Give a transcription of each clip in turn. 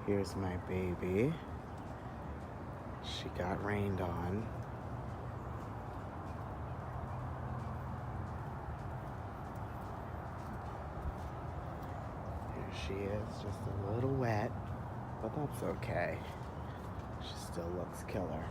Here's my baby. She got rained on. Here she is, just a little wet, but that's okay. She still looks killer.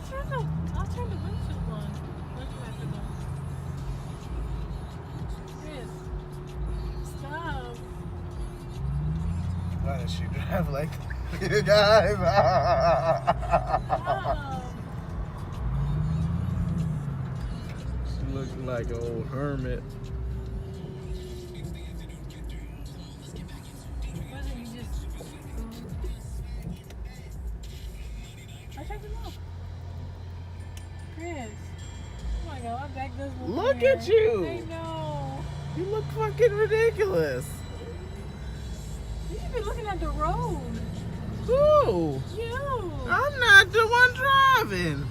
I'll turn the windshield on. Look at them. Chris, stop. Why does she drive like you guys? Stop. She looks like an old hermit. Wasn't you just? I checked him out. Chris. Oh my God, my back does look Look weird. at you. I know. You look fucking ridiculous. You should be looking at the road. Who? You. I'm not the one driving.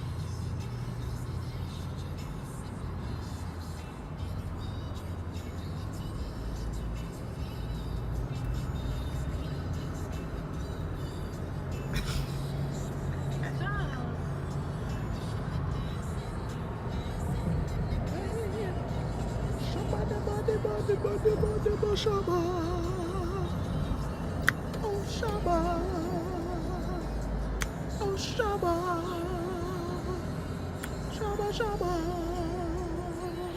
Shaba. Oh Shaba. Oh Shaba. Shaba Shaba.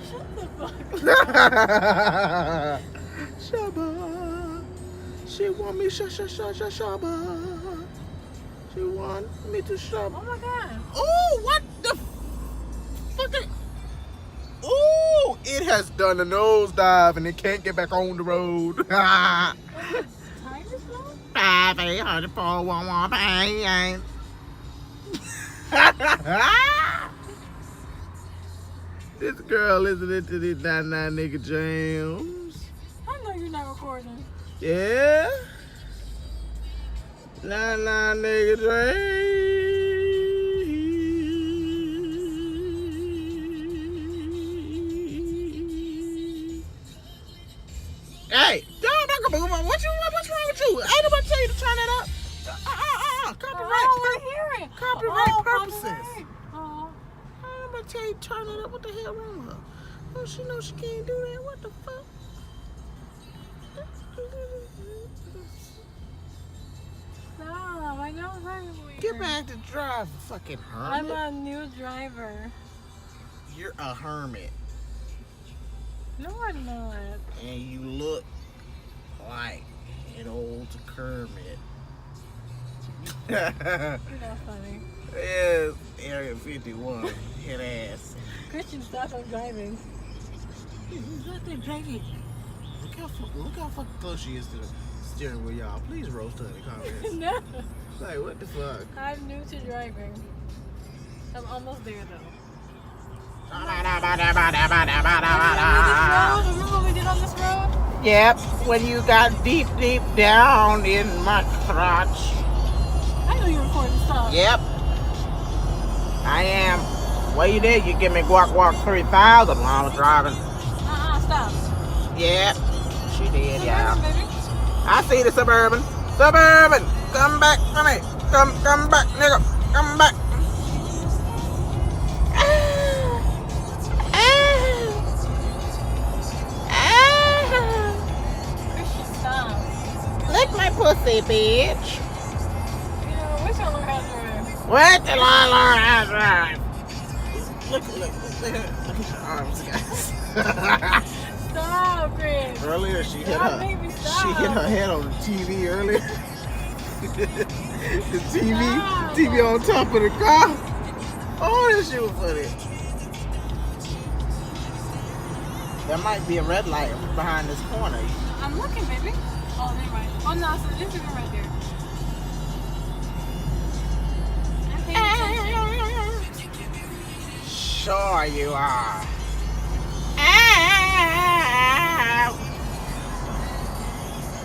Shut the fuck Shaba. She want me Shaba. She want me to Shaba. Oh my God. Oh, what the fuck? Oh, it has done a nosedive and it can't get back on the road. What, the tires blown? 5-800-411-88. This girl listening to these 99 nigga jams. I know you're not recording. Yeah? 99 nigga jams. Hey, what's wrong with you? I ain't about to tell you to turn that up. Copyright. Copyright purposes. Oh. I ain't about to tell you to turn it up. What the hell wrong with her? Oh, she knows she can't do that. What the fuck? Stop. I know it's very weird. Get back to drive, fucking I'm hermit. a new driver. You're a hermit. No, I'm not. And you look like an old Kermit. You're not funny. Yes, Area 51. Hit ass. Christian, stop. I'm driving. He's not there driving. Look how fucking close she is to the steering wheel, y'all. Please roast her in the comments. No. Like, what the fuck? I'm new to driving. I'm almost there though. Yep. Remember what we did on this road? When you got deep down in my crotch. I know you're recording. Stop. Yep. I am. What you did? You give me Walk 3000 while I was driving. Stop. Yep. She did, Suburban, baby. I see the Suburban. Suburban, come back for me. Come back, nigga. Come back. Christian, stop. Lick my pussy, bitch. You know, wish I learned how to drive. What did I learn how to drive? Look at her arms, guys. Stop, Chris. Earlier, she hit God, baby, she stop. hit her head on the TV earlier. the TV on top of the car. Oh, that shit was funny. There might be a red light behind this corner. I'm looking, baby. Oh, never mind. Oh, no, so this is right there. I'm paying attention. Sure you are.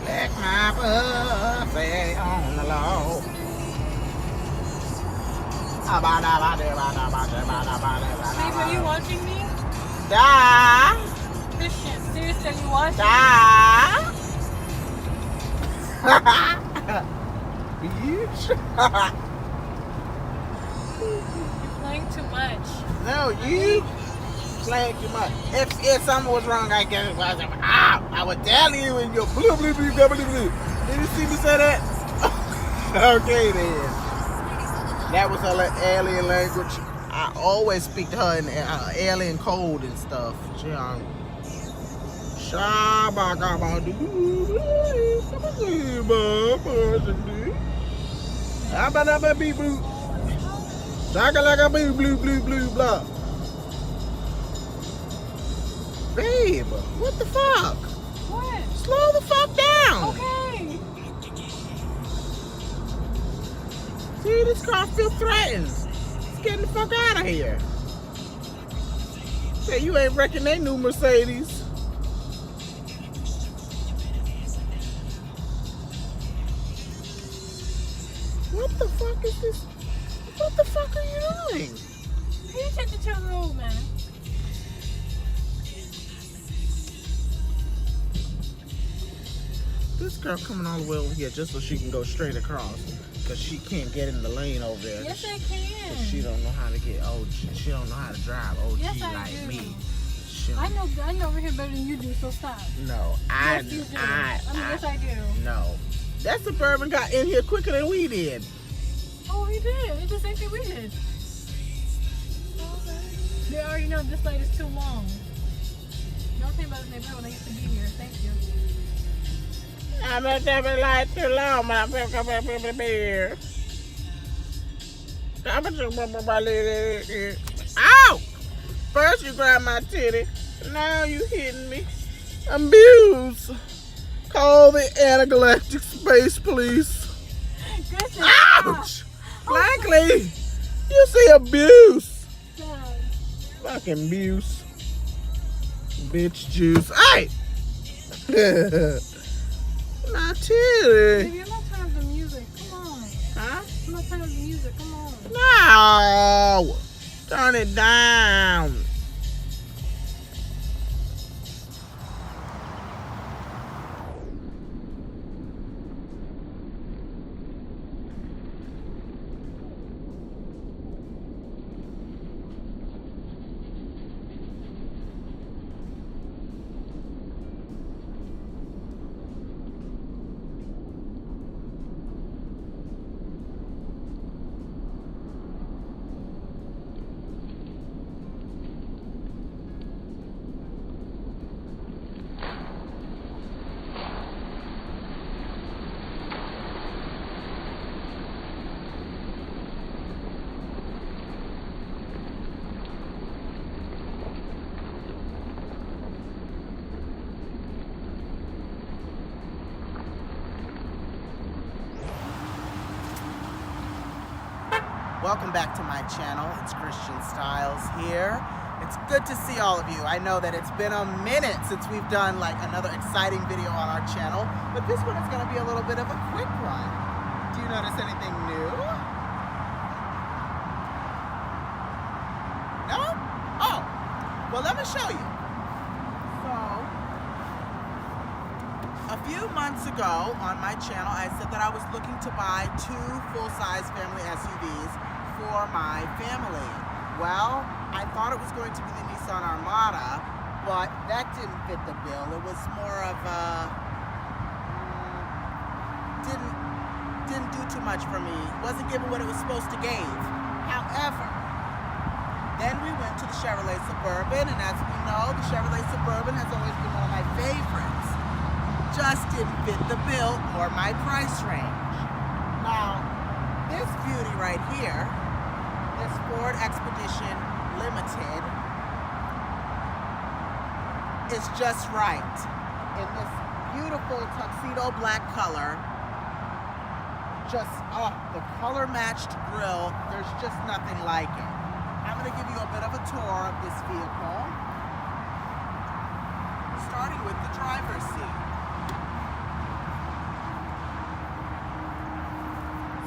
Lick my pussy on the low. Babe, are you watching me? Da, Christian, seriously, are you watching? da. Bitch. You're playing too much. No, you playing too much. If something was wrong, I guess I would tell you in your blue. Did you see me say that? Okay then. That was her alien language. I always speak to her in alien code and stuff. Babe, what the fuck? What? Slow the fuck down. Okay. See, this car feels threatened. Let's get the fuck out of here. Say, you ain't wrecking that new Mercedes. What the fuck is this? What the fuck are you doing? You take the turn road, man. This girl coming all the way over here just so she can go straight across, because she can't get in the lane over there. Yes, I can. She don't know how to get OG. She don't know how to drive OG Yes, I like do. me. I know over here better than you do, so stop. No, Yes, you do. Yes, I do. No. That Suburban got in here quicker than we did. Oh, he did. It's the same thing we did. They already know this light is too long. Don't think about this neighborhood when I used to be here. Thank you. I'm not having light too long, but I'm going to be here. Ow! First you grab my titty, now you hitting me. Abuse. Call the Intergalactic Space Police. Good. Ouch! Blankly, you say abuse. Fucking abuse. Bitch juice. Hey! My titty. Baby, I'm not turning up the music. Come on. Huh? I'm not turning up the music. Come on. No! Turn it down. Welcome back to my channel. It's Christian Styles here. It's good to see all of you. I know that it's been a minute since we've done like another exciting video on our channel, but this one is going to be a little bit of a quick one. Do you notice anything new? No? Oh, well, let me show you. So, a few months ago on my channel, I said that I was looking to buy 2 full-size family SUVs for my family. Well, I thought it was going to be the Nissan Armada, but that didn't fit the bill. It was more of a didn't do too much for me. Wasn't giving what it was supposed to give. However, then we went to the Chevrolet Suburban, and as we know, the Chevrolet Suburban has always been one of my favorites. Just didn't fit the bill or my price range. Now, this beauty right here, this Ford Expedition Limited, is just right. In this beautiful tuxedo black color, just, the color matched grille, there's just nothing like it. I'm going to give you a bit of a tour of this vehicle, starting with the driver's seat.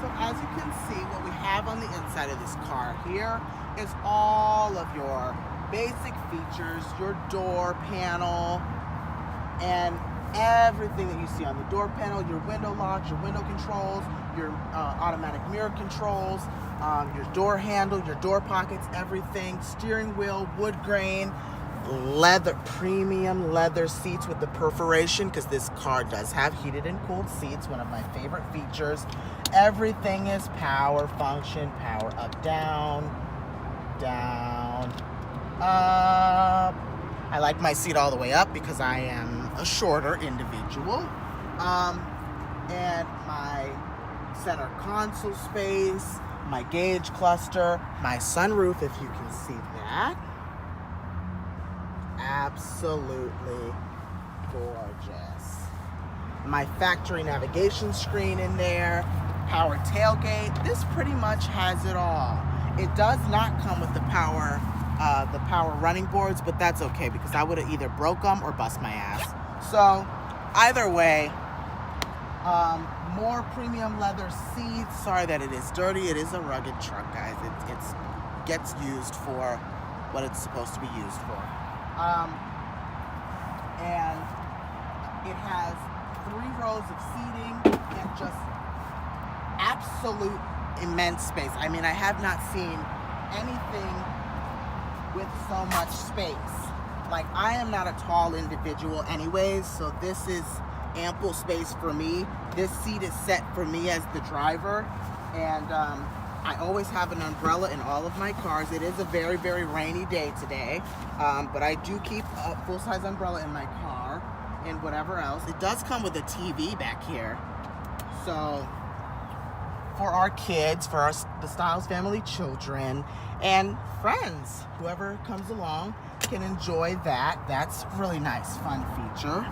So as you can see, what we have on the inside of this car here is all of your basic features, your door panel, and everything that you see on the door panel, your window locks, your window controls, your automatic mirror controls, your door handle, your door pockets, everything, steering wheel, wood grain, premium leather seats with the perforation, because this car does have heated and cooled seats, one of my favorite features. Everything is power function, power up, down, down, up. I like my seat all the way up because I am a shorter individual. And my center console space, my gauge cluster, my sunroof, if you can see that. Absolutely gorgeous. My factory navigation screen in there, power tailgate. This pretty much has it all. It does not come with the power running boards, but that's okay because I would have either broke them or bust my ass. So either way, more premium leather seats. Sorry that it is dirty. It is a rugged truck, guys. It gets used for what it's supposed to be used for. And it has 3 rows of seating and just absolute immense space. I mean, I have not seen anything with so much space. Like, I am not a tall individual anyways, so this is ample space for me. This seat is set for me as the driver, and I always have an umbrella in all of my cars. It is a very, very rainy day today, but I do keep a full-size umbrella in my car and whatever else. It does come with a TV back here, so for our kids, for the Styles family children, and friends, whoever comes along can enjoy that. That's a really nice, fun feature.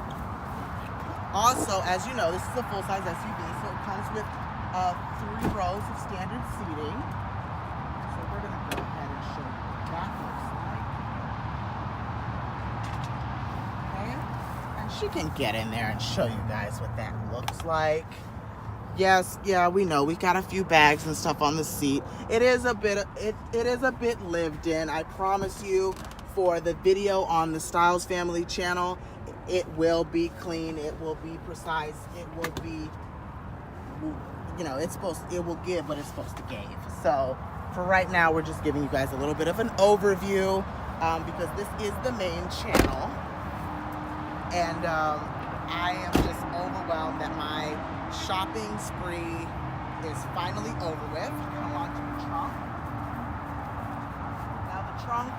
Also, as you know, this is a full-size SUV, so it comes with 3 rows of standard seating. So we're going to go ahead and show you what that looks like. Okay? And she can get in there and show you guys what that looks like. Yes, yeah, we know we got a few bags and stuff on the seat. It is a bit lived in. I promise you, for the video on the Styles family channel, it will be clean, it will be precise, it will be, you know, it will give what it's supposed to give. So for right now, we're just giving you guys a little bit of an overview because this is the main channel. And I am just overwhelmed that my shopping spree is finally over with. Come on to the trunk. Now the trunk,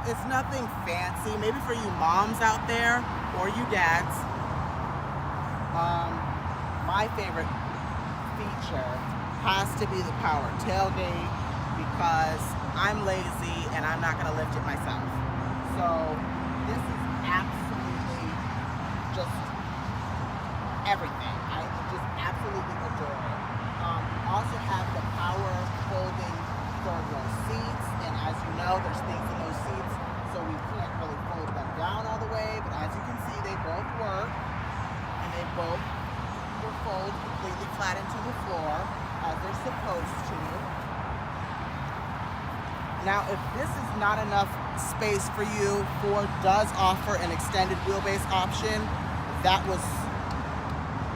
it's nothing fancy. Maybe for you moms out there or you dads. My favorite feature has to be the power tailgate because I'm lazy and I'm not gonna lift it myself. So this is absolutely just everything. I just absolutely adore it. Also have the power folding 3rd row seats, and as you know, there's things in those seats, so we can't really fold them down all the way, but as you can see, they both work, and they both will fold completely flat into the floor, as they're supposed to. Now, if this is not enough space for you, Ford does offer an extended wheelbase option. That was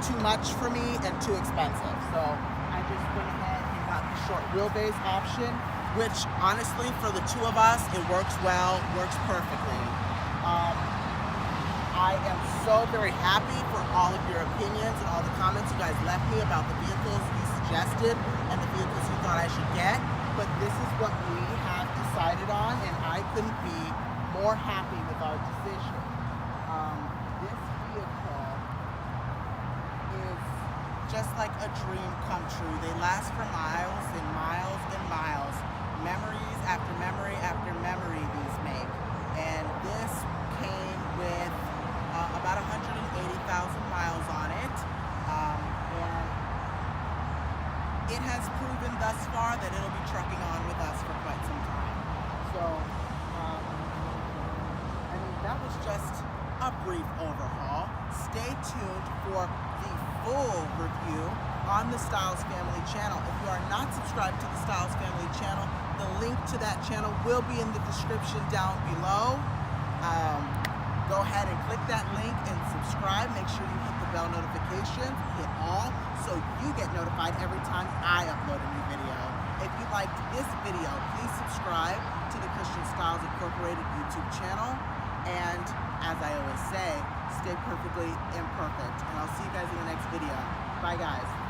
too much for me and too expensive, so I just went ahead and got the short wheelbase option, which honestly for the 2 of us, it works well, works perfectly. I am so very happy for all of your opinions and all the comments you guys left me about the vehicles you suggested and the vehicles you thought I should get, but this is what we have decided on, and I couldn't be more happy with our decision. This vehicle is just like a dream come true. They last for miles and miles and miles. Memories after memory after memory these make. And this came with about 180,000 miles on it. And it has proven thus far that it'll be trucking on with us for quite some time. So, I mean, that was just a brief overhaul. Stay tuned for the full review on the Styles Family channel. If you are not subscribed to the Styles Family channel, the link to that channel will be in the description down below. Go ahead and click that link and subscribe. Make sure you hit the bell notifications, hit all, so you get notified every time I upload a new video. If you liked this video, please subscribe to the Christian Styles Incorporated YouTube channel. And as I always say, stay perfectly imperfect. And I'll see you guys in the next video. Bye, guys.